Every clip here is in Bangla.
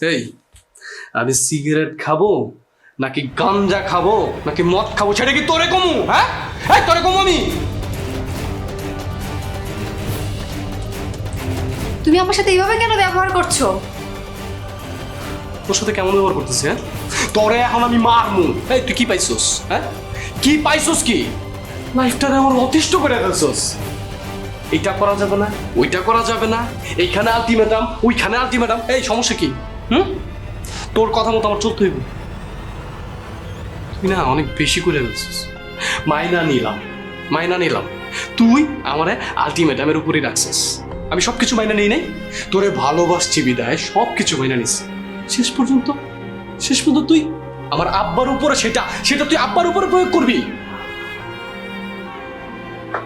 এই আমি সিগারেট খাবো নাকি গাঞ্জা খাবো নাকি মদ খাবো সেটা কি তোরে কমু? হ্যাঁ এই তোরে কমু আমি? তুমি আমার সাথে এইভাবে কেন ব্যবহার করছো? তোর সাথে কেমন ব্যবহার করতেছি? হ্যাঁ তোরে এখন আমি মারমু। এই তুই কি পাইছস? হ্যাঁ কি পাইছস? কি লাইফটারে আমার অতিষ্ঠ করে ফেলছস। এইটা করা যাবে না, ওইটা করা যাবে না, এইখানে আলটিমেটাম, ওইখানে আলটিমেটাম। এই সমস্যা কি? তোর কথা মতো আমার চলতে হইব। তুই না অনেক বেশি করে ফেলছিস। মাইনা নিলাম, তুই আমারে আলটিমেটামের উপরেই রাখছিস। আমি সবকিছু মাইনা নেই নাই, তোরে ভালোবাসছি বিদায় সবকিছু মাইনা নিস। শেষ পর্যন্ত তুই আমার আব্বার উপরে সেটা তুই আব্বার উপরে প্রয়োগ করবি।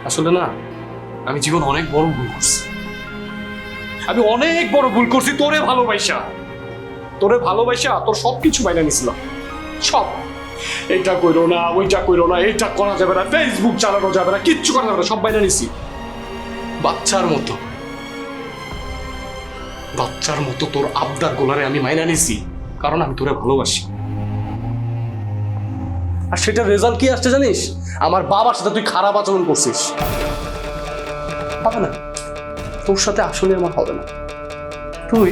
আসলে না, আমি জীবন অনেক বড় ভুল করছি। আমি অনেক বড় ভুল করছি তোরে ভালোবাসা তোর সবকিছু মাইনা নিছিলাম। সব এটা কইরো না, ওইটা কইরো না, এটা করা যাবে না, ফেসবুক চালানো যাবে না, কিচ্ছু করা যাবে না, সব মাইনা নিছি। বাচ্চার মতো তোর আবদার গোলারে আমি মাইনা নিছি, কারণ আমি তোরে ভালোবাসি। আর সেটা রেজাল্ট কি আসছে জানিস? আমার বাবার সাথে তুই খারাপ আচরণ করছিস। হবে না, তোর সাথে আসলে আমার হবে না। তুই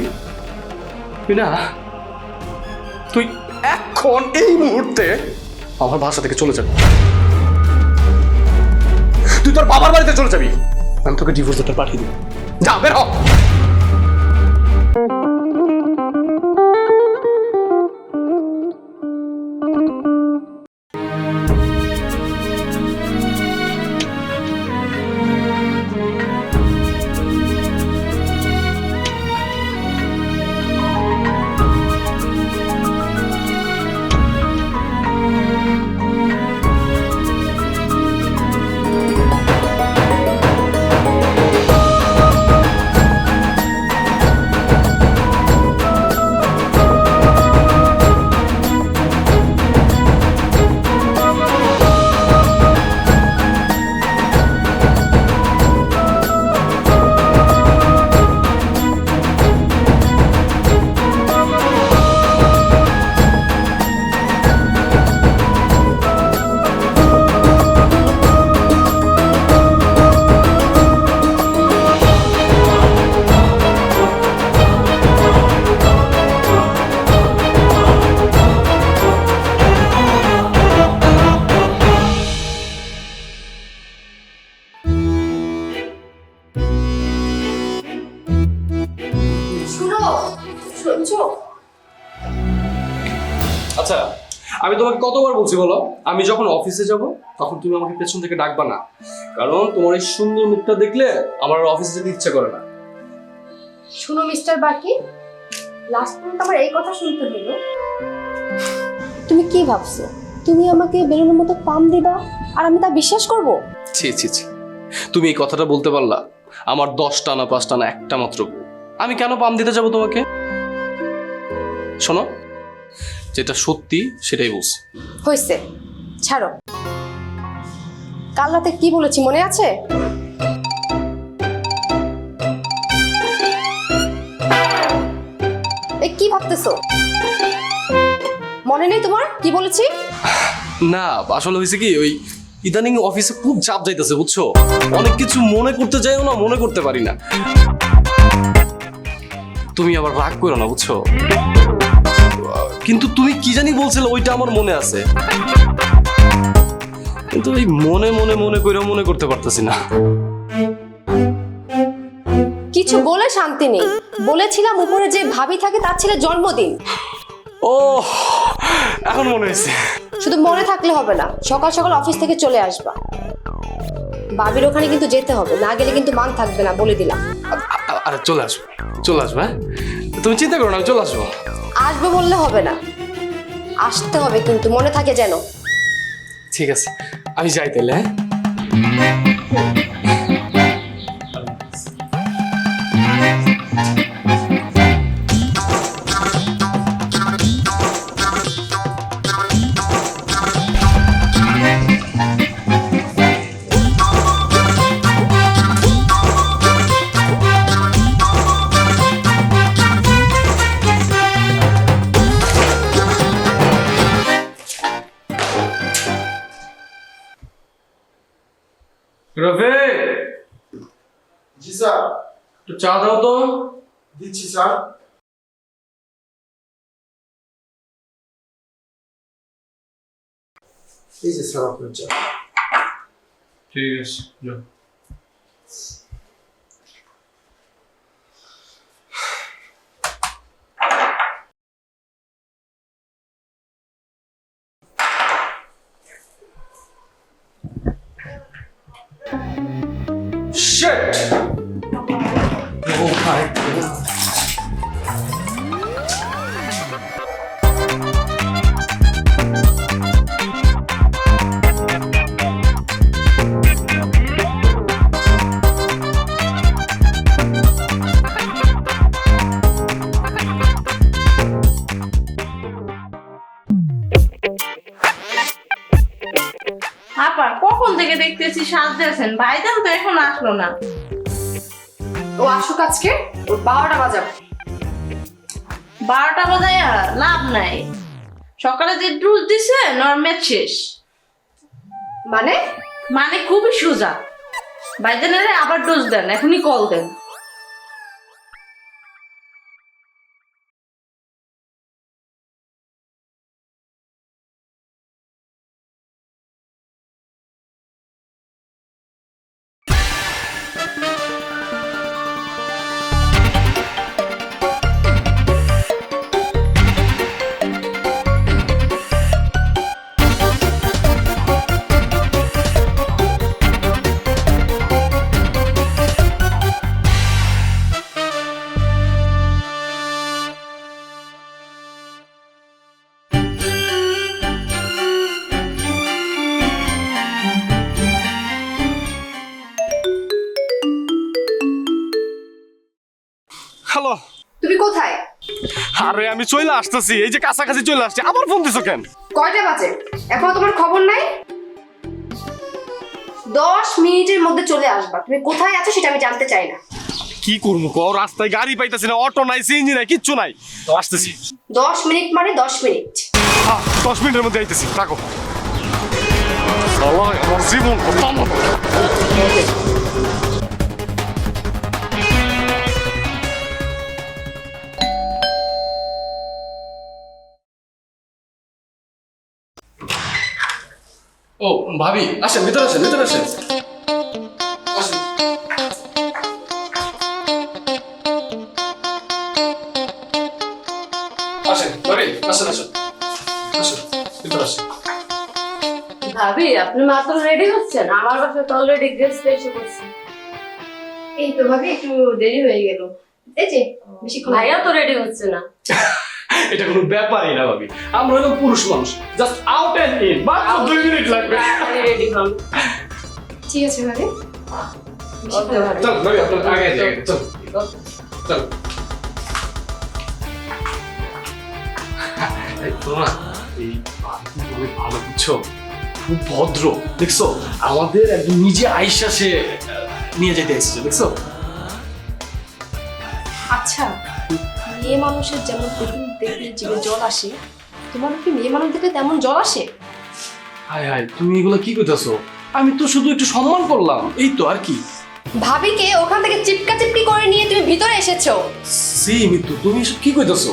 এখন এই মুহূর্তে আমার বাসা থেকে চলে যাবি। তুই তোর বাবার বাড়িতে চলে যাবি। আমি তোকে ডিভোর্স লেটার পাঠিয়ে দিব। যা বের হ। আচ্ছা, আমি তোমাকে কতবার বলছি বলো, আমি যখন অফিসে যাব তখন তুমি আমাকে পেছন থেকে ডাকবা না, কারণ তোমার এই সুন্দর মুখটা দেখলে আমার আর অফিসে যেতে ইচ্ছা করে না। শুনো মিস্টার বাকি, লাস্ট পর্যন্ত আমার এই কথা শুনতে হলো। তুমি কি ভাবছো তুমি আমাকে বেলুনের মতো পাম দিবা আর আমি তা বিশ্বাস করব? ছি ছি ছি, তুমি এই কথাটা বলতে পারলা? আমার 10টা না 5টা না একটা মাত্র বউ, আমি কেন পাম দিতে যাব তোমাকে? শোনো, যেটা সত্যি সেটাই বলছি। হইছে, ছাড়ো। কাল রাতে কি বলেছি মনে আছে? এই কি ভাবতেছো? মনে নেই তোমার কি বলেছি? না, আসলে হয়েছে কি, ওই ইদানিং অফিসে খুব চাপ যাইতেছে বুঝছো, অনেক কিছু মনে করতে যাইও না, মনে করতে পারি না। তুমি আবার রাগ করো না বুঝছো, কিন্তু তুমি কি জানি বলছিলে ওইটা আমার মনে আছে, কিন্তু এই মনে মনে মনে করে মনে করতে পারতেছি না। কিছু বলে শান্তি নেই। বলেছিলাম উপরে যে ভাবি থাকে তার ছেলের জন্মদিন। ও, এখন মনে হয়েছে। শুধু মনে থাকলে হবে না, সকাল সকাল অফিস থেকে চলে আসবা। ভাবির ওখানে কিন্তু যেতে হবে, না গেলে কিন্তু মান থাকবে না, বলে দিলাম। আরে চলে আসবো হ্যাঁ, তুমি চিন্তা করো না, আমি চলে আসবো। আসবে বললে হবে না, আসতে হবে কিন্তু মনে থাকে যেন। ঠিক আছে, আমি যাই তাহলে। হ্যাঁ, রফে জি স্যার। একটু চা দাও তো। দিচ্ছি স্যার। এই যে স্যার আপনার চা। ঠিক আছে যাও। Shit! Oh my God. আপা কখন থেকে দেখতেছি সাজতেছেন, ভাইজান তো এখন আসলো না। ও আসুক আজকে, ওর 12টা বাজাবে। 12টা বাজায় লাভ নাই, সকালে যে ডোজ দিছে নরমেট শেষ। মানে মানে খুবই সোজা, ভাইজানের আবার ডোজ দেন, এখনই কল দেন। হ্যালো। তুমি কোথায়? আরে আমি চলে আসতেছি, এই যে কাছাকাছি চলে আসছি, আবার ফোন দিছো কেন? কয়টা বাজে এখন তোমার খবর নাই? 10 মিনিটের মধ্যে চলে আসবা। তুমি কোথায় আছো সেটা আমি জানতে চাই না। কি করবো কও, রাস্তায় গাড়ি পাইতেছি না, অটো নাই, সিএনজি নাই, কিচ্ছু নাই। তো আসতেছি। 10 মিনিট মানে 10 মিনিট। হ্যাঁ 10 মিনিটের মধ্যে আইতেছি, থাকো। শালা আমার জীবন খতম। ও ভাবি আসেন, ভিতরে আসেন, ভিতরে আসেন। আসেন। আসেন ভাবি, আসেন আসেন আসেন, ভিতরে আসেন। ভাবি আপনি মাত্র রেডি হচ্ছেন? আমার বাসায় তো অলরেডি গেস্ট এসে পড়ছে। এই তো ভাবি একটু দেরি হয়ে গেল। এই যে বেশিক্ষণ ভাইয়া তো রেডি হচ্ছে না। এটা কোনো ব্যাপারই না ভাবি, আমরা হলো পুরুষ মানুষ, জাস্ট আউট এন্ড ইন, মাত্র 2 মিনিট লাগবে। রেডি হন। ঠিক আছে ভাবি। ওকে ভাবি। চল ভাবি, আপনার আগে যাই, চল চল। এই তোমার এই ভাবি তুমি ভালো বুঝছো, খুব ভদ্র, দেখছো আমাদের একদম নিজে আইসা সে নিয়ে যেতে এসেছে, দেখছো। আচ্ছা, মেয়ে মানুষের যেমন প্রথম দেখলে জিভে জল আসে, তোমার কি মেয়ে মানুষ দেখলে তেমন জল আসে? হায় হায়, তুমি এগুলো কি কইতাছো? আমি তো শুধু একটু সম্মান করলাম, এই তো আর কি। ভাবিকে ওখান থেকে চিপকা চিপকি করে নিয়ে তুমি ভিতরে এসেছো। সি মিতু, তুমি এসব কি কইতাছো?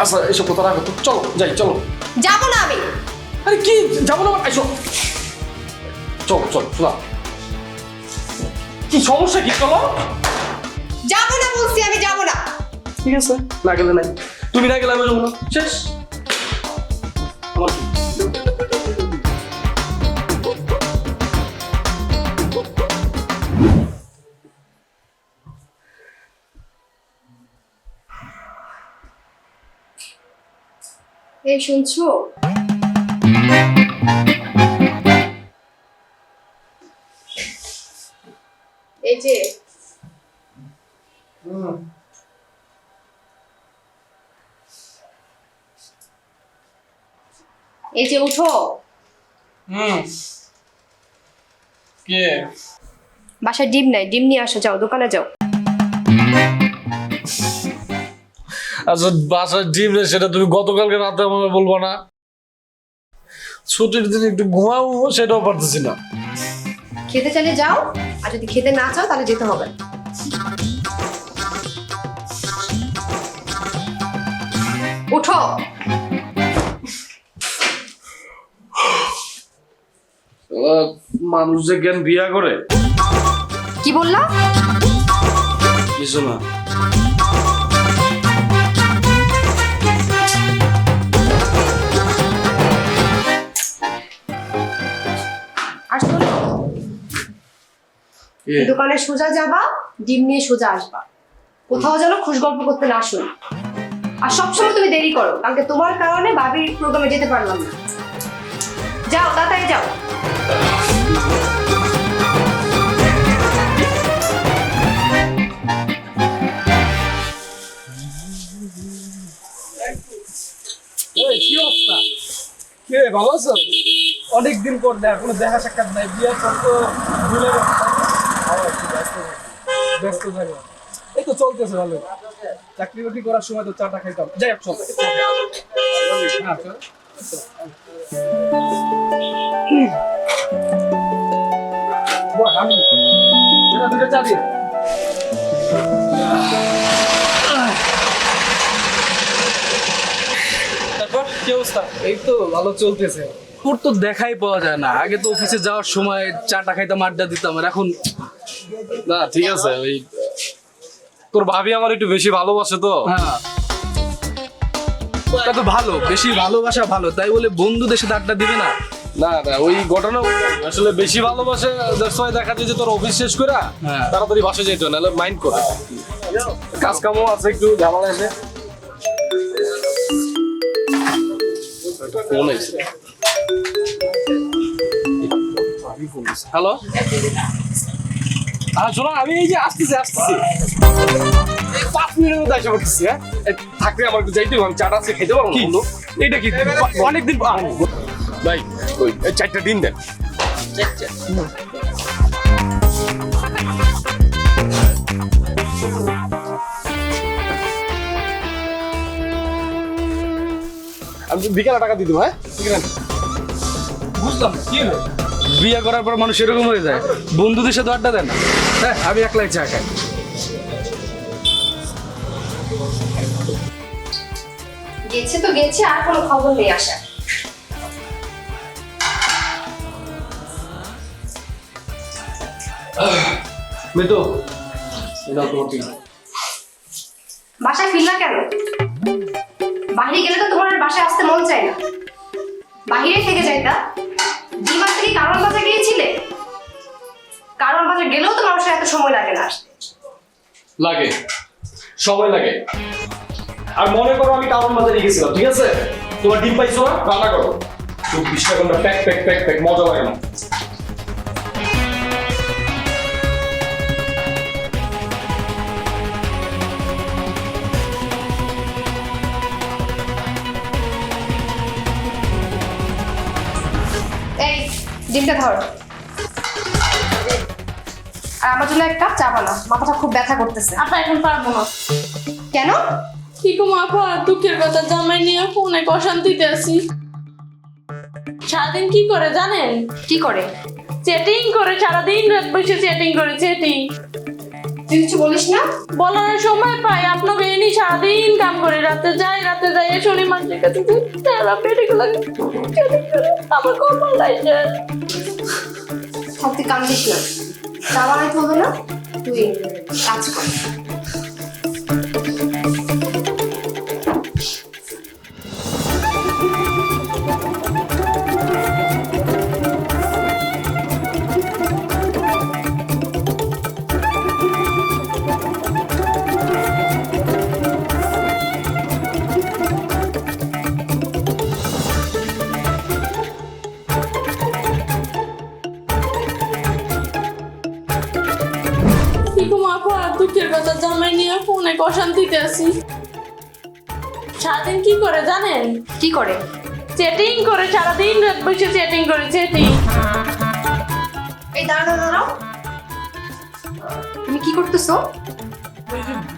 আচ্ছা এসব কথা রাখো তো, চলো যাই, চলো। যাবো না আমি। আরে কি যাবো না, এসো চলো চলো চলো। কি সমস্যা কি, চলো। যাবো না বলছি, আমি যাবো না। ঠিক আছে, না গেলে নাই, তুমি না গেলে আমি যাবো না, শেষ। আমার কি? এই শুনছো? এই যে এই যে উঠো। কে? বাসায় ডিম নাই, ডিম নিয়ে আসো, যাও দোকানে যাও। আচ্ছা বাসার ডিম নেই সেটা তুমি গতকালকে রাতে আমাকে বলবো না? ছুটির দিন একটু ঘুমাবো সেটাও পারতেছি না। খেতে চাইলে যাও, আর যদি খেতে না চাও তাহলে যেতে হবে না। উঠো। মানুষ যে জ্ঞান বিয়া করে কি বললা? কিছু না। আর শোনো, দোকানে সোজা যাবা, ডিম নিয়ে সোজা আসবা, কোথাও যেন খুশ গল্প করতে না শুনি। আর সবসময় তুমি দেরি করো, কালকে তোমার কারণে ভাবির প্রোগ্রামে যেতে পারলাম না। যাও, তাড়াতাড়ি যাও। কি অবস্থা? কে ভালো আছো? অনেকদিন পর কোনো দেখা সাক্ষাৎ নাই, বিয়ের পর তো ভুলে ব্যস্ত থাকো। এই তো চলতেছে ভালো। চাকরি বাকরি করার সময় তো চাটা খাইতাম। যাই হোক, চল। আমি দুটো চা দিয়ে। তারপর কি অবস্থা? এই তো ভালো চলতেছে। তোর তো দেখাই পাওয়া যায় না। আগে তো অফিসে যাওয়ার সময় চাটা খাইতাম, আড্ডা দিতাম, আর এখন না ঠিক আছে, ওই তোর ভাবি আমার একটু বেশি ভালোবাসে তো। হ্যাঁ, তা তো ভালো, বেশি ভালোবাসা ভালো, তাই বলে বন্ধুদের সাথে আড্ডা দিবে না। না না, ওই ঘটনা আসলে বেশি ভালোবাসে, দেখা যায় যে তোর অফিস শেষ করে হ্যাঁ। তাড়াতাড়ি বাসে যেত, নাহলে মাইন্ড করে। কাজ কামও আছে, একটু ঝামেলা আছে। ফোন এসে হ্যালো, শোনো, আমি এই যে আসতেছি 5 মিনিটের মধ্যে এসে পড়তেছি। হ্যাঁ, থাকলে আমার একটু যাইতে হবে, আমি চাটা আজকে খেতে পারবো না। এটা কি অনেকদিন ভাই, ওই 4টা দিন দেন। আমি বিকেলে টাকা দিয়ে দেবো। হ্যাঁ, বুঝলাম কি হলো? বিয়ে করার পর মানুষ এরকম হয়ে যায়, বন্ধুদের সাথে আড্ডা দেয় না। হ্যাঁ, আমি একলাই চা খাই। গেছে তো গেছে, আর কোনো খবর নেই আসা। মেতো এটা তোমার ঠিক। বাসায় ফিরলা কেন? বাহিরে গেলে তো তোমার আর বাসায় আসতে মন চায় না। বাহিরে থেকে যাইতা। ডিমার থেকে কারণ বাজার গিয়েছিলে? কারণ বাজার গেলেও তো মানুষের এত সময় লাগে না আসতে। লাগে, সময় লাগে। আর মনে করো আমি টাউন বাজারে গেছিলাম, ঠিক আছে? তোমার ডিম পাইছো না, রান্না করো। 24 ঘন্টা প্যাক প্যাক প্যাক প্যাক, মজা লাগে না। এই ডিমটা ধর। আর আমার জন্য এক কাপ চা বানাও, মাথাটা খুব ব্যথা করতেছে। আপা এখন পারবো না। কেন? কি গো আপা, দুঃখের কথা, জামাই নিয়ে অনেক অশান্তিতে আছি। সারাদিন কি করে জানেন? কি করে? চ্যাটিং করে, সারাদিন রাত বসে চ্যাটিং করে, চ্যাটিং। তুই কিছু বলিস না? বলার সময় পাই আপনাকে এনি সারাদিন কাম করে, রাতে যাই শনি মাসের কাছে তেরা পেটে লাগে আমার কপাল লাইছে। সব তুই কান্দিস না, চা বানাইতে হবে না, তুই কাজ কর। দুঃখের কথা, জামাই নিয়ে অনেক অশান্তিতে আছি। সারাদিন কি করে জানেন? কি করে? চ্যাটিং করে, সারাদিন রাত বসে চ্যাটিং করে, চ্যাটিং। এই দাঁড়াও দাঁড়াও, তুমি কি করতেছো?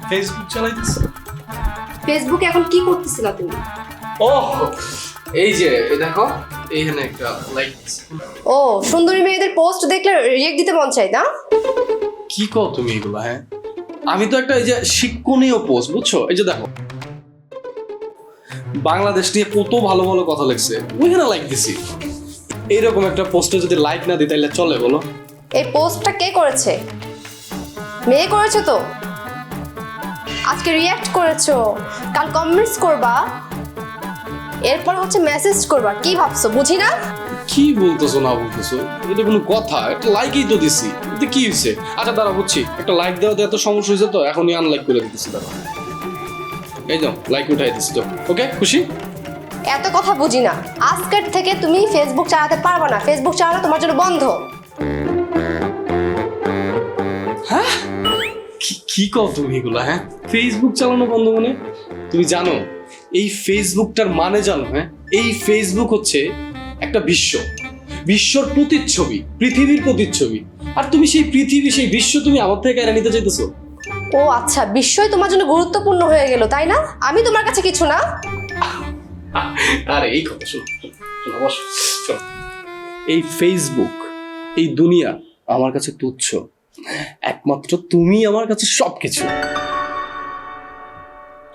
ফেসবুক চালাইতেছি। ফেসবুকে এখন কি করতেছিলা তুমি? ও এই যে এই দেখো, এইখানে একটা লাইক। ও সুন্দরী মেয়েদের পোস্ট দেখলে রিয়েক্ট দিতে মন চাই না? কি কও তুমি এগুলো? হ্যাঁ, আমি তো একটা এই যে শিক্ষণীয় পোস্ট, বুঝছো? এই যে দেখো, বাংলাদেশ নিয়ে কত ভালো ভালো কথা লিখছে, ওইখানে লাইক দিছি। এইরকম একটা পোস্টে যদি লাইক না দিই তাহলে চলে বলো? এই পোস্টটা কে করেছে? মেয়ে করেছো তো? আজকে রিয়্যাক্ট করেছো, কাল কমেন্টস করবা, এরপর হচ্ছে মেসেজ করবা। কি ভাবছো বুঝি না? কি বলতেছো না বলতেছো, এটা কোনো কথা? একটা লাইকই তো দিছি, এতে কি হয়েছে? আচ্ছা দাঁড়া, বুঝছি, একটা লাইক দেওয়াতে এত সমস্যা হয়েছে তো এখনই আনলাইক করে দিতেছি। দাঁড়া, এই যাও লাইক উঠাই দিছি তো। ওকে, খুশি? এত কথা বুঝি না। আজকের থেকে তুমি ফেসবুক চালাতে পারবে না, ফেসবুক চালানো তোমার জন্য বন্ধ। হ্যাঁ, কি কও তুমি এগুলা? হ্যাঁ, ফেসবুক চালানো বন্ধ মানে? তুমি জানো এই ফেসবুকটার মানে জানো? হ্যাঁ, এই ফেসবুক হচ্ছে একটা বিশ্বর প্রতিচ্ছবি, পৃথিবীর প্রতিচ্ছবি। আর তুমি সেই পৃথিবী, সেই বিশ্ব তুমি আমার থেকে কেড়ে নিতে চাইতেছো? ও আচ্ছা, বিশ্বই তোমার জন্য গুরুত্বপূর্ণ হয়ে গেল তাই না? আমি তোমার কাছে কিছু না? আরে এই কথা শোনো, শোনো, বসো, শোনো। এই ফেসবুক, এই দুনিয়া আমার কাছে তুচ্ছ, একমাত্র তুমি আমার কাছে সবকিছু।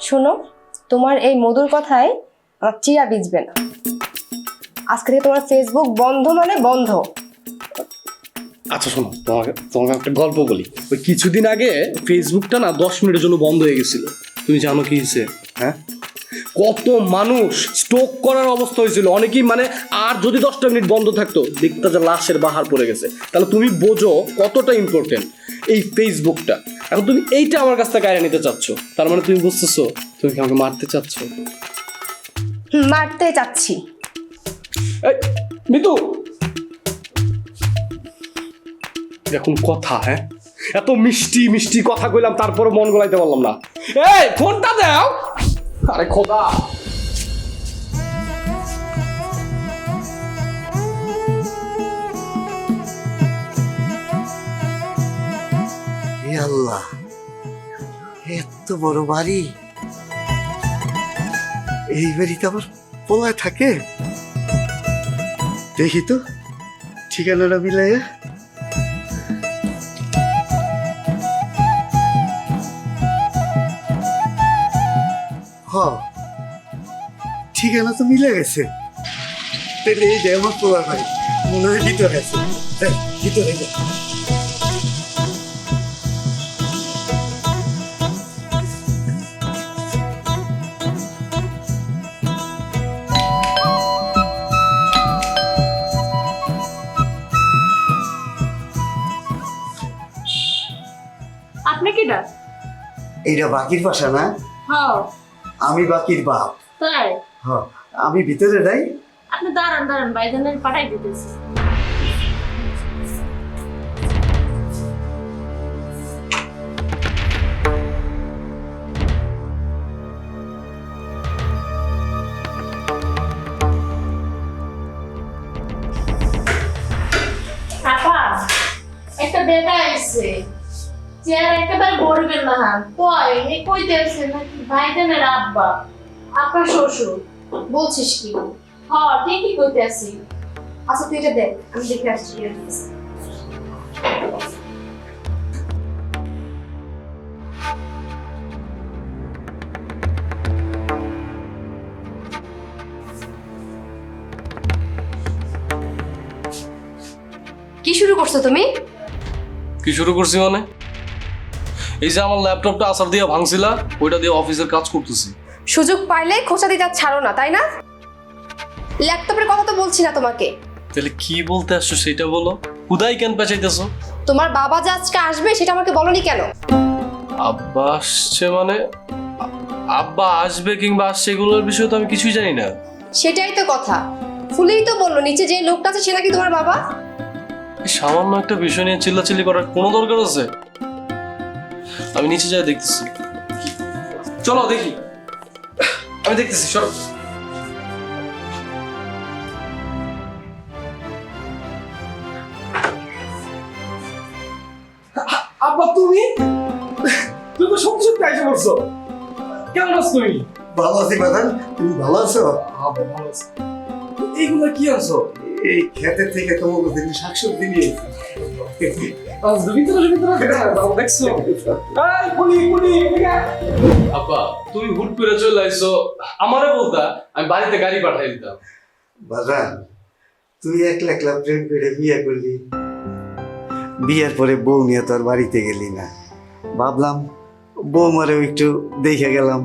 শোনো, তোমার এই মধুর কথায় আমার চিরা ভিজবে না। আজকে থেকে তোমার ফেসবুক বন্ধ মানে বন্ধ। আচ্ছা শোনো, তোমাকে একটা গল্প বলি। ওই কিছুদিন আগে ফেসবুকটা না 10 মিনিটের জন্য বন্ধ হয়ে গেছিল। তুমি জানো কি হয়েছে? হ্যাঁ, কত মানুষ স্ট্রোক করার অবস্থা হয়েছিল। অনেকেই মানে আর যদি 10টা মিনিট বন্ধ থাকতো দেখতে যে লাশের বাহার পড়ে গেছে। তাহলে তুমি বোঝো কতটা ইম্পর্টেন্ট এই ফেসবুকটা। এখন তুমি এইটা আমার কাছ থেকে কেড়ে নিতে চাচ্ছ, তার মানে তুমি বুঝতেছো তুমি কি আমাকে মারতে চাচ্ছ? মারতে চাচ্ছি। এই মিতু, এখন কথা, হ্যাঁ, এত মিষ্টি মিষ্টি কথা কইলাম তারপরে মন গলাইতে পারলাম না। এই ফোনটা দাও। আরে খোদা, হে আল্লাহ, এত বড় বাড়ি, এই বাড়িতে আবার পোলায় থাকে। দেখি তো ঠিকানাটা মিলাই। হ, ঠিকানা তো মিলে গেছে। তাহলে এই যে আমার পোলার বাড়ি, মনে হয় ভিতরে আছে। ভিতরে যা। আপনি কি ডাক? এইটা বাকির বাসা না? হ্যাঁ আমি বাকির বাপ। তাই? হ্যাঁ, আমি ভিতরে যাই। আপনি দাঁড়ান দাঁড়ান, বাইজানের পাঠাই দিতেছি। আপা, একটা বেটা এসে চেয়ার একেবারে বলবেন না। কই এই কইতে আছে নাকি ভাইজানের আব্বা, আপনার শ্বশুর? বলছিস কি? হ্যাঁ ঠিকই কইতে আছি। আচ্ছা তুই এটা দেখ, আমি দেখে আসছি। কি শুরু করছো তুমি? কি শুরু করছি মানে? এই যে আমার ল্যাপটপটা আসার দিয়ে ভাঙছিলা, ওইটা দিয়ে অফিসের কাজ করতেছি। সুযোগ পাইলে খোঁচা দিতে আর ছাড়ো না তাই না? ল্যাপটপের কথা তো বলছি না তোমাকে। তাহলে কি বলতে আসছো সেটা বলো। হুদাই কেন পেঁচাইতেছো? তোমার বাবা যে আজকে আসবে সেটা আমাকে বলনি কেন? আব্বা আসছে মানে? আব্বা আসবে কিংবা আসছে এগুলোর বিষয়ে তো আমি কিছুই জানি না। সেটাই তো কথা। ফুলেই তো বললো নিচে যে লোকটা আছে সে নাকি তোমার বাবা। এই সামান্য একটা বিষয় নিয়ে চিল্লাচিল্লি করার কোনো দরকার আছে? আমি নিচে যাই দেখতেছি। চলো দেখি, আমি দেখতেছি। সরো। আব্বা তুমি তুমি তো সত্যি সত্যি আইসা পড়ছো। কেমন আছো তুমি? ভালো আছি বাদান, তুমি ভালো আছো? আব্বা ভালো আছি। এইগুলো কি আনছো? এই ক্ষেতের থেকে তোমাকে দিন শাকসবজি নিয়ে এসেছি। ভিতরে দেখছো? এই পুলি আব্বা, তুমি হুট করে চলে আইছো, আমারে বলতা আমি বাড়িতে গাড়ি পাঠাই দিতাম। বাজান, তুই একলা একলা প্রেম করে বিয়ে করলি, বিয়ের পরে বউ নিয়ে তোর বাড়িতে গেলি না। ভাবলাম বৌমারেও একটু দেখে গেলাম।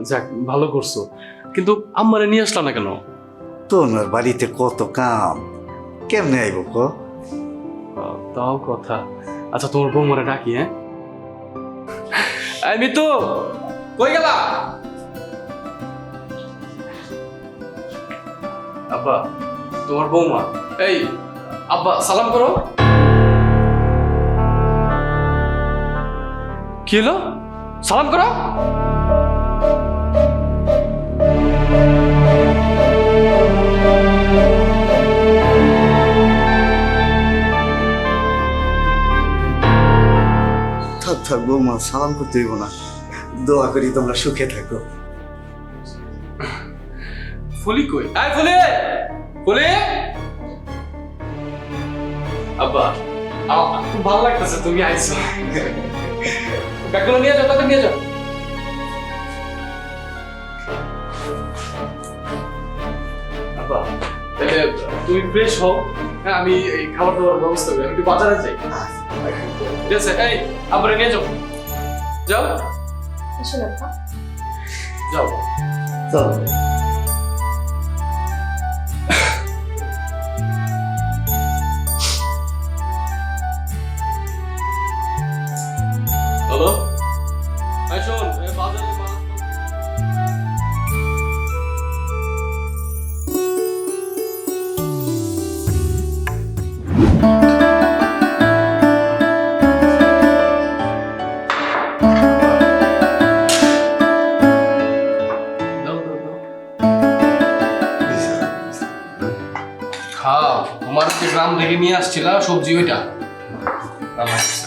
যাক, ভালো করছো, কিন্তু আম্মারে নিয়ে আসলা না কেন? তোর বাড়িতে কত কাম, কেমনে আইব ক? তাও কথা। আচ্ছা, তোমার বৌমারে ডাকি। হ্যাঁ, এই মিতু, কই গেলা? আব্বা, তোমার বৌমা। এই আব্বা, সালাম করো। কি হলো? সালাম করো। থাক থাক বৌমা, সালাম করতে হইব না। দোয়া করি তোমরা সুখে থাকো। ফুলি কই? এই ফুলি, ফুলি। আব্বা, আমার খুব ভালো লাগতেছে তুমি আইছো। ব্যাগগুলো নিয়ে যাও, তাকে নিয়ে যাও। আব্বা, তাহলে তুমি ফ্রেশ হও। হ্যাঁ, আমি এই খাবার দাবার ব্যবস্থা করি, আমি একটু বাজারে যাই। ঠিক আছে? এই আব্বারে নিয়ে যাও, যাও আসুন আব্বা। যাও। চল। হ্যালো, এই শোন, এই বাজারে মাছ। খাও, তোমার যে গ্রাম থেকে নিয়ে আসছিলা সবজি, ওইটা রান্না করছে।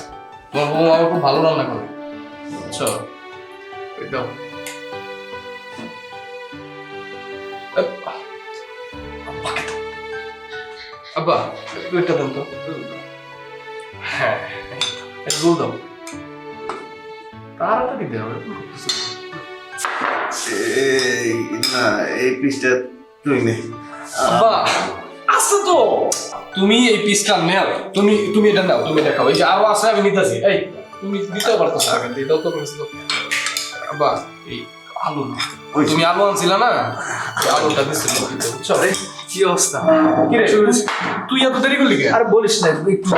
তোমার বউ আমার খুব ভালো রান্না করে, বুঝছো? ওইটাও আব্বা, ওইটা দাও তো। হ্যাঁ, এটা রোল দাও, তাড়াতাড়ি দেওয়া। এই না, এই পিসটা তুই নে। আব্বা, আছে তো। তুমি এই পিসটা নাও, তুমি এটা নাও, তুমি এটা খাও। এই যে আরো আছে, আমি নিতেছি। এই তুমি দিতেও পারতেছ না, এটাও তো বলেছিল। আব্বা, এই আলু না, তুমি আলু আনছিলা না, এই আলুটা দিছিল দিতে, বুঝছো? কি অবস্থা? কি রে, তুই এত দেরি করলি কে? আর বলিস না, একটু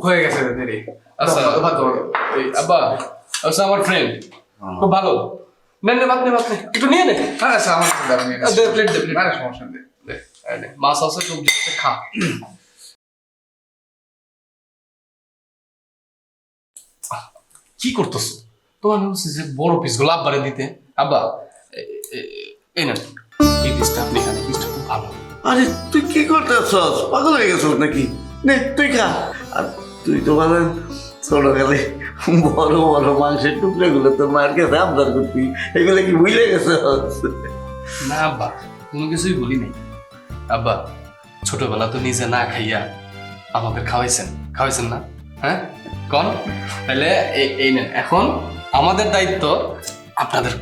হয়ে গেছে দেরি। আচ্ছা এই আব্বা, আচ্ছা আমার ফ্রেন্ড খুব ভালো। নেন ভাত নে, ভাত নে, একটু নিয়ে নে। আচ্ছা, আমার প্লেট দে, প্লেট। আরে সমস্যা নেই। মাছ আছে, সবজি আছে, খা। কি করতেছো? তোমার বলছি যে বড় পিসগুলো আব্বারে দিতে। আব্বা, এই না, এই পিসটা আপনি খান, পিসটা খুব ভালো। আরে তুই কি করতেছস? পাগল হয়ে গেছস নাকি? নে তুই খা। আর তুই তো বলেন ছোটকালে বড় বড় মাংসের টুকরোগুলো তোর মায়ের কাছে আবদার করতি, এগুলো কি ভুলে গেছস? না আব্বা, কোনো কিছুই বলি নাই। আব্বা, ছোটবেলা তো নিজে না খাইয়া আমাদের খাওয়াইছেন না? হ্যাঁ, কন? তাহলে এই নেন, এখন আমাদের দায়িত্ব আপনাদের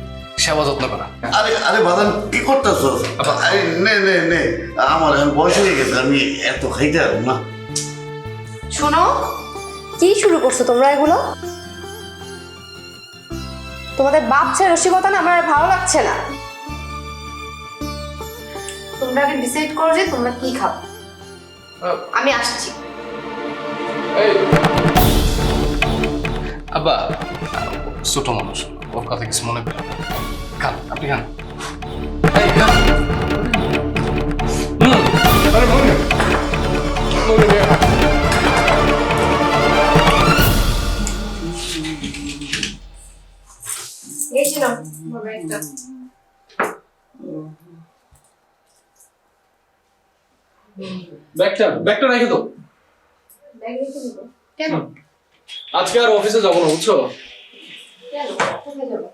সেবা যত্ন করা। আরে আরে বাদান, কি করতেছস? আরে নে নে নে, আমার এখন বয়স হয়ে গেছে, আমি এত খাইতে পারবো না। শোনো, কি শুরু করছো তোমরা এগুলো? তোমাদের বাচ্চার রসিকতা না আমার আর ভালো লাগছে না। তোমরা আগে ডিসাইড করো যে তোমরা কি খাও। আমি আসছি। এই আব্বা, ছোট মানুষ, ওর কথা কিছু মনে করেন। খান, আপনি খান। এই খান। আরে মনে এই ছিল মোবাইলটা। ব্যাগটা রেখে দাও। ব্যাগ রেখে দেবো? কেন? আজকে আর অফিসে যাবো না, বুঝছো? কেন? কোথায় যাবো?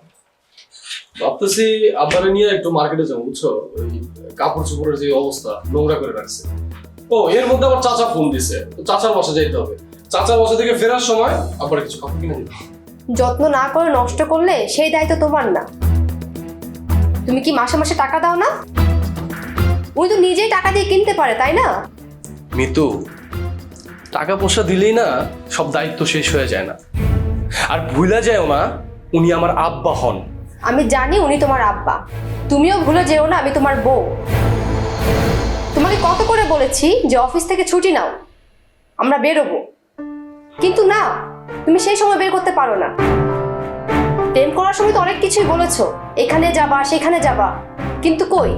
ভাবতে ভাবতেছি আব্বারে নিয়ে একটু মার্কেটে যাবো, বুঝছো? ওই কাপড় চোপড়ের যে অবস্থা, নোংরা করে রাখছে। ও এর মধ্যে আবার চাচা ফোন দিছে, তো চাচার বাসা যাইতে হবে। চাচার বাসা থেকে ফেরার সময় আবার কিছু কাপড় কিনে দিবে। যত্ন না করে নষ্ট করলে সেই দায়িত্ব তোমার না। তুমি কি মাসে মাসে টাকা দাও না? উনি তো নিজেই টাকা দিয়ে কিনতে পারে, তাই না? মিতু, টাকা পয়সা দিলেই না সব দায়িত্ব শেষ হয়ে যায় না। আর ভুলে যায়ও না উনি আমার আব্বা হন। আমি জানি উনি তোমার আব্বা, তুমিও ভুলে যেও না আমি তোমার বউ। তোমাকে কত করে বলেছি যে অফিস থেকে ছুটি নাও, আমরা বেরোবো, কিন্তু না, তুমি সেই সময় বের করতে পারো না। প্রেম করার সময় তো অনেক কিছুই বলেছো, এখানে যাবা সেখানে যাবা, কিন্তু কই,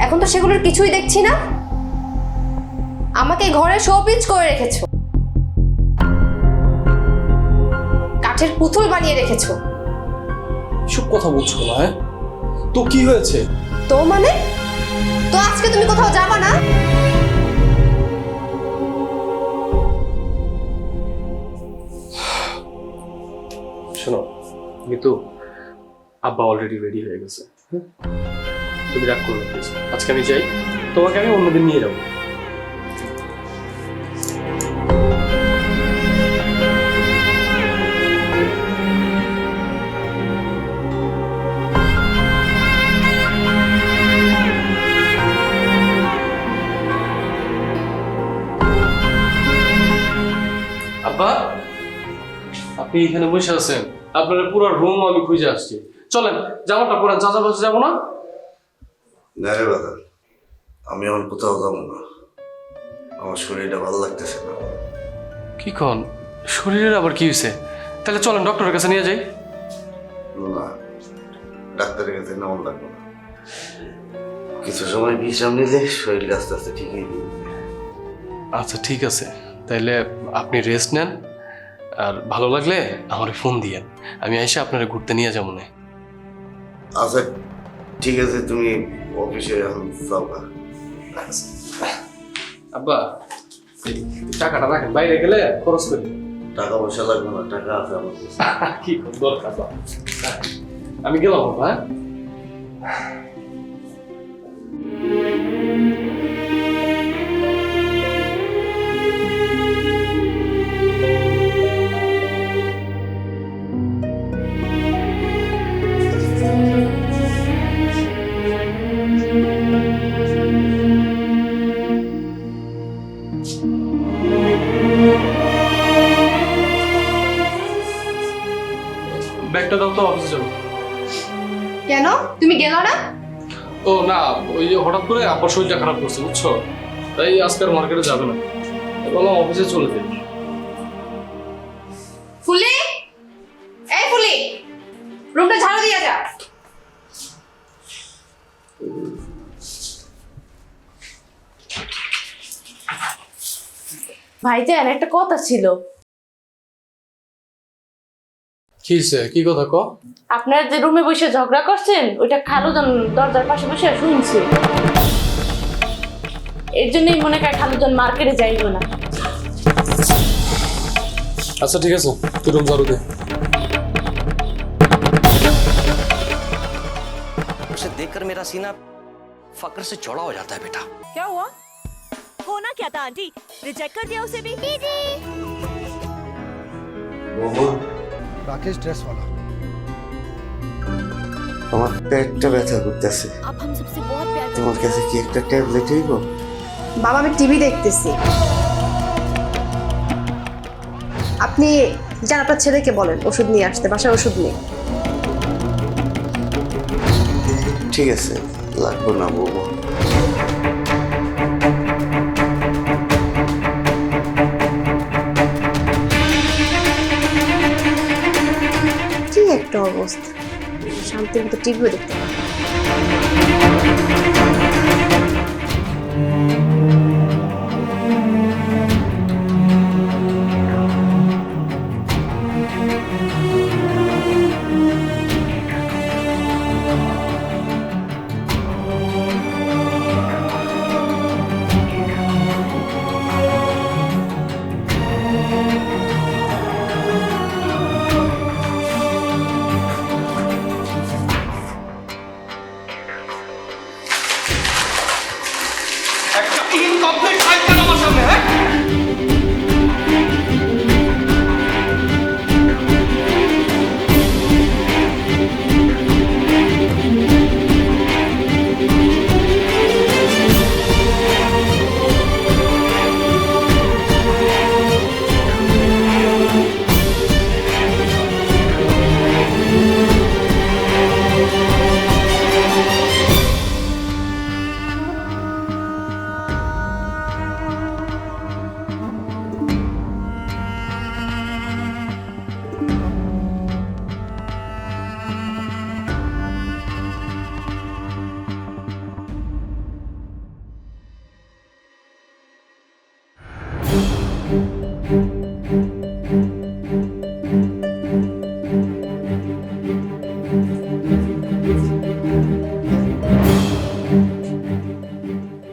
এখন তো সেগুলোর কিছুই দেখছি না। আমাকে ঘরে শোপিস করে রেখেছো, কাঠের পুতুল বানিয়ে রেখেছো। সব কথা বলছো না? হ্যাঁ, তো কি হয়েছে? তো মানে, তো আজকে তুমি কোথাও যাবা না? শোনো মিতু, আব্বা অলরেডি রেডি হয়ে গেছে। হ্যাঁ, তুমি রাগ করো না প্লিজ। আজকে আমি যাই, তোমাকে আমি অন্যদিন নিয়ে যাবো। আব্বা, আপনি এখানে বসে আছেন, আপনার পুরো রুম আমি খুঁজে আসছি। চলেন জামাটা পরে চাচা বাসা যাবো না? না রে বাদল, আমি এখন কোথাও যাবো না, আমার শরীরটা ভালো লাগতেছে না। কি কন, শরীরের আবার কি হয়েছে? তাহলে চলেন ডক্টরের কাছে নিয়ে যাই। না, ডাক্তারের কাছে নেওয়া লাগবে না, কিছু সময় বিশ্রাম নিলে শরীর আস্তে আস্তে ঠিক হয়ে যাবে। আচ্ছা ঠিক আছে, তাইলে আপনি রেস্ট নেন, আর ভালো লাগলে আমার ফোন দিয়েন, আমি এসে আপনারা ঘুরতে নিয়ে যাবো না। আচ্ছা ঠিক আছে, তুমি অফিসে এখন যাও না। আব্বা, এই টাকাটা রাখেন, বাইরে গেলে খরচ করি। টাকা পয়সা লাগবে না, টাকা আছে আমার কাছে। কি দরকার বা? আমি গেলাম বাবা। হ্যাঁ? ব্যাগটা দাও তো, অফিসে যাবো। কেন তুমি গেল না? ও না, ওই যে হঠাৎ করে আব্বার শরীরটা খারাপ করছে, বুঝছো, তাই আজকে আর মার্কেটে যাবে না, বললাম অফিসে চলে যাই। ফুলি, এই ফুলি, রুমটা ঝাড়ু দিয়ে যা। ভাইজান একটা কথা ছিল। কি হয়েছে, কি কথা ক? আপনার যে রুমে বসে ঝগড়া করছেন, ওইটা খালুজান দরজার পাশে বসে শুনছি। এর জন্যই মনে হয় খালুজান মার্কেটে যাইব না। আচ্ছা ঠিক আছে, তুই রুম ঝাড়ু দে। उसे देखकर मेरा सीना फक्र से चौड़ा हो जाता है बेटा। क्या हुआ? होना क्या था आंटी? रिजेक्ट कर दिया उसे भी? दीदी। राकेश ड्रेस वाला। আমার পেটটা ব্যথা করতেছে, अब हम सबसे बहुत प्यार তোমার কাছে কি একটা ট্যাবলেট হইব? বাবা আমি টিভি দেখতেছি, আপনি যান আপনার ছেলেকে বলেন ওষুধ নিয়ে আসতে, বাসায় ওষুধ নেই। ঠিক আছে, লাগবো না বৌমা। কি একটা অবস্থা, শান্তির মতো টিভিও দেখতে পারে।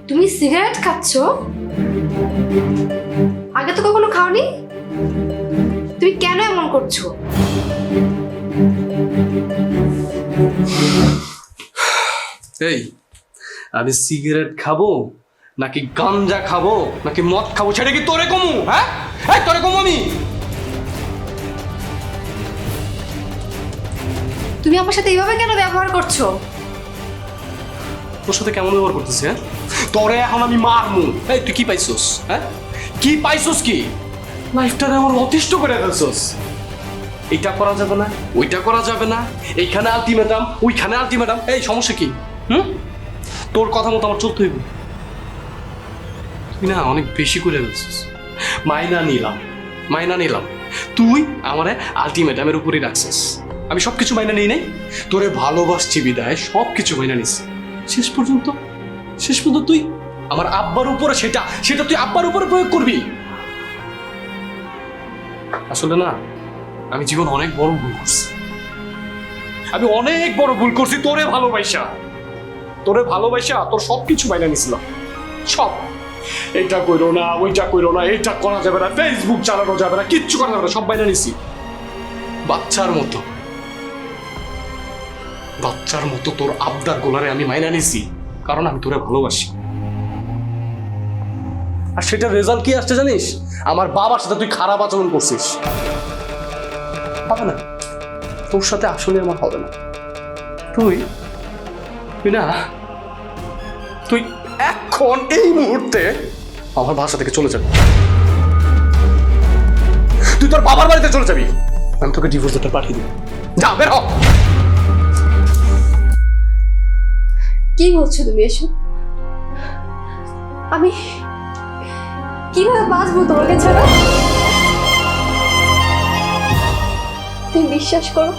তুমি সিগারেট খাচ্ছ? আগে তো কখনো খাওনি। তুমি কেন এমন করছো? এই, আমি সিগারেট খাবো নাকি গাঞ্জা খাবো নাকি মদ খাবো সেটা কি তোরে কমু? হ্যাঁ, এই তোরে কমু আমি? তুমি আমার সাথে এইভাবে কেন ব্যবহার করছো? তোর সাথে কেমন ব্যবহার করতেছি? হ্যাঁ, তোরে এখন আমি মারমু। এই তুই কি পাইছস? হ্যাঁ, কি পাইছস? কি লাইফটারে আমার অতিষ্ঠ করে ফেলছস। এইটা করা যাবে না, ওইটা করা যাবে না, এইখানে আলটিমেটাম, ওইখানে আলটিমেটাম। এই সমস্যা কি? তোর কথা মতো আমার চলতে হইব। তুই না অনেক বেশি করে ফেলছিস। মাইনা নিলাম, তুই আমারে আলটিমেটামের উপরেই রাখছিস। আমি সবকিছু মাইনা নিই নাই, তোরে ভালোবাসছি বিদায় সবকিছু মাইনা নিস। শেষ পর্যন্ত তুই আমার আব্বার উপরে সেটা তুই আব্বার উপরে প্রয়োগ করবি। আসলে না, আমি জীবন অনেক বড় ভুল করছি। তোরে ভালোবাসা তোর সবকিছু মাইনা নিছিলাম। সব এইটা কইরো না, ওইটা কইরো না, এইটা করা যাবে না, ফেসবুক চালানো যাবে না, কিচ্ছু করা যাবে না, সব মাইনা নিছি। বাচ্চার মতো তোর আবদার গোলারে আমি মাইনা নিছি, কারণ আমি তোরে ভালোবাসি। আর সেটা রেজাল্ট কি আসছে জানিস? আমার বাবার সাথে তুই খারাপ আচরণ করছিস। হবে না, তোর সাথে আসলে আমার হবে না। তুই এখন এই মুহূর্তে আমার বাসা থেকে চলে যাবি। তুই তোর বাবার বাড়িতে চলে যাবি। আমি তোকে ডিভোর্স লেটার পাঠিয়ে দিব। যা, বের হ। কি বলছো তুমি এসব? আমি কিভাবে বাঁচবো তোমাকে ছাড়া? তুমি বিশ্বাস করো,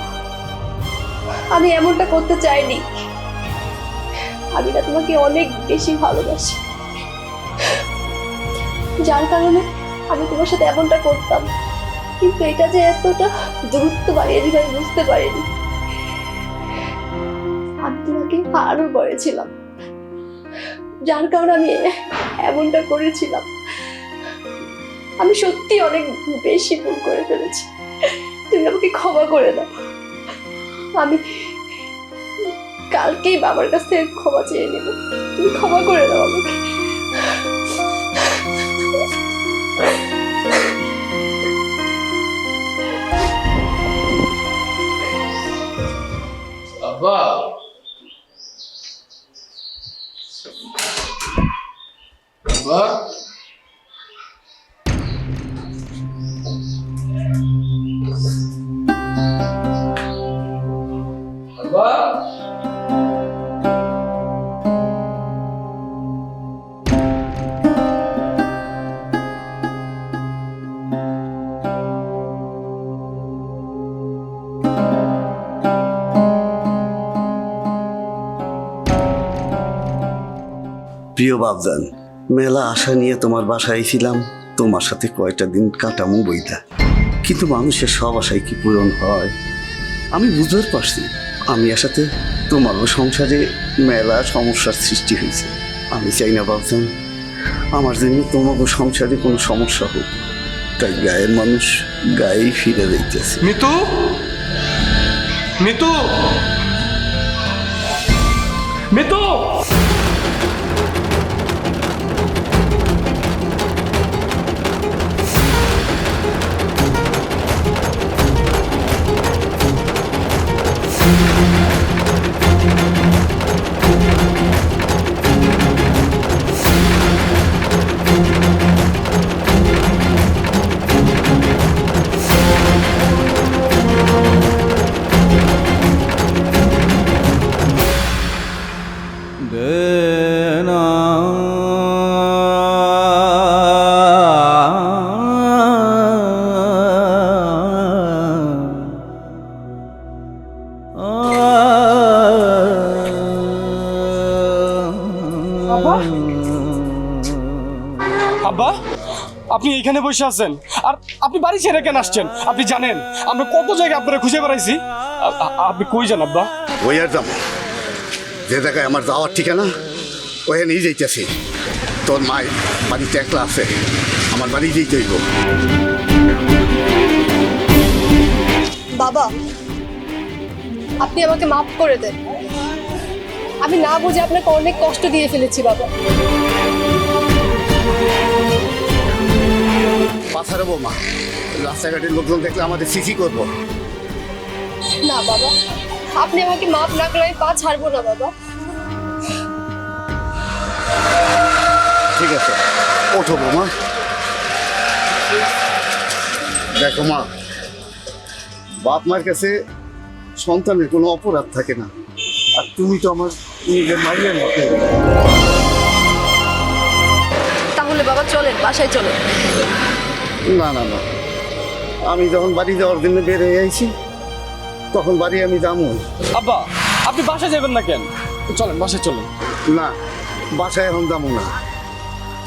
আমি এমনটা করতে চাইনি। আমি না তোমাকে অনেক বেশি ভালোবাসি, যার কারণে আমি তোমার সাথে এমনটা করতাম। কিন্তু এটা যে এতটা দূরত্ব বাড়িয়ে দিবে আমি বুঝতে পারিনি। আমি তোমাকে আরো বলেছিলাম, যার কারণে আমি এমনটা করেছিলাম। আমি সত্যি অনেক বেশি ভুল করে ফেলেছি। তুমি আমাকে ক্ষমা করে দাও। আমি কালকেই বাবার কাছ থেকে ক্ষমা চেয়ে নেব। তুমি ক্ষমা করে দাও আমাকে। আব্বা, আব্বা, আব্বা, প্রিয় বাবজান, মেলা আশা নিয়ে তোমার বাসায় ছিলাম, তোমার সাথে কয়টা দিন কাটামো বইটা। কিন্তু মানুষের সব আশায় কি পূরণ হয়? আমি বুঝতে পারছি আমি আসাতে তোমারও সংসারে মেলা সমস্যার সৃষ্টি হয়েছে। আমি চাই না বাবজান আমার জন্য তোমাকে সংসারে কোনো সমস্যা হোক, তাই গায়ের মানুষ গায়েই ফিরে যাইতেছে। মিতু, মিতু, মিতু, আব্বা, আপনি এইখানে বসে আছেন আর আপনি বাড়ি ছেড়ে কেন আসছেন? আপনি জানেন আমরা কত জায়গায় আপনারা খুঁজে বেড়াইছি। আপনি কই যান আব্বা? ওই আর যাবো যে জায়গায় আমার যাওয়ার ঠিকানা ওখানেই যাইতেছি। তোর মায়ের বাড়িতে একলা আছে, আমার বাড়ি যেই যাইব। বাবা, আপনি আমাকে মাফ করে দেন। আমি না বুঝে আপনাকে অনেক কষ্ট দিয়ে ফেলেছি বাবা। পাথারে বৌমা, রাস্তাঘাটের লোকজন দেখলে আমাদের সিসি করবো। না বাবা, আপনি আমাকে মাফ না করলে আমি পা ছাড়বো না বাবা। ঠিক আছে, ওঠো বৌমা। দেখো মা, বাপ মার কাছে সন্তানের কোনো অপরাধ থাকে না, আর তুমি তো আমার নিজের মায়ের মতো। তাহলে বাবা চলেন, বাসায় চলেন। না না না, আমি যখন বাড়ি যাওয়ার জন্য বের হয়ে আইছি তখন বাড়ি আমি যাবো। আব্বা, আপনি বাসায় যাবেন না কেন? চলেন বাসায় চলেন। না, বাসায় এখন যাবো না।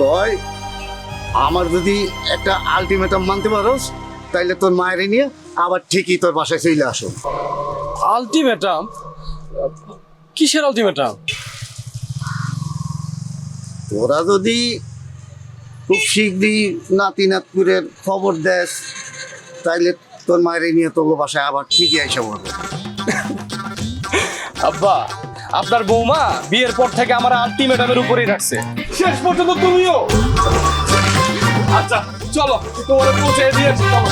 তয় আমার যদি একটা আলটিমেটাম মানতে পারোস তাইলে তোর মায়ের নিয়ে আবার ঠিকই তোর বাসায় চলে আসো। আলটিমেটাম? কিসের আলটিমেটাম? তোরা যদি খুব শীঘ্রই নাতি নাতপুরের খবর দেস তাইলে তোর মায়ের নিয়ে তোর বাসায় আবার ঠিকই আইসা বলবে। আব্বা, আপনার বৌমা বিয়ের পর থেকে আমার আলটিমেটামের উপরেই রাখছে, শেষ পর্যন্ত তুমিও। আচ্ছা চলো, তোমার পৌঁছে দিয়েছি, চলো।